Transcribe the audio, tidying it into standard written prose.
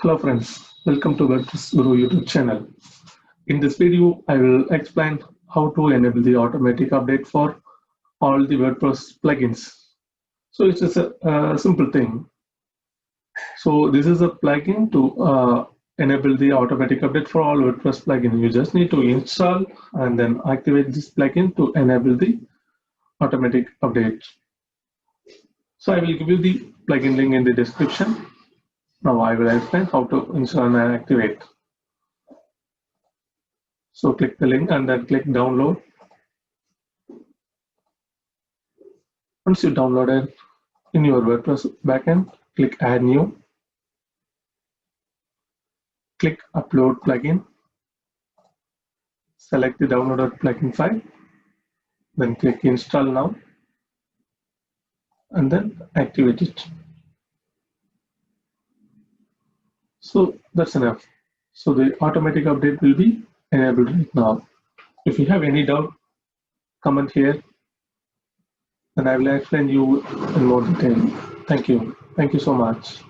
Hello friends, welcome to WordPress Guru YouTube channel. In this video, I will explain how to enable the automatic update for all the WordPress plugins. So it's just a simple thing. So this is a plugin to enable the automatic update for all WordPress plugins. You just need to install and then activate this plugin to enable the automatic update. So I will give you the plugin link in the description. Now I will explain how to install and activate. So click the link and then click download. Once you download it in your WordPress backend, click add new. Click upload plugin. Select the downloaded plugin file. Then click install now. And then activate it. So that's enough. So the automatic update will be enabled right now. If you have any doubt, comment here. And I will explain you in more detail. Thank you. Thank you so much.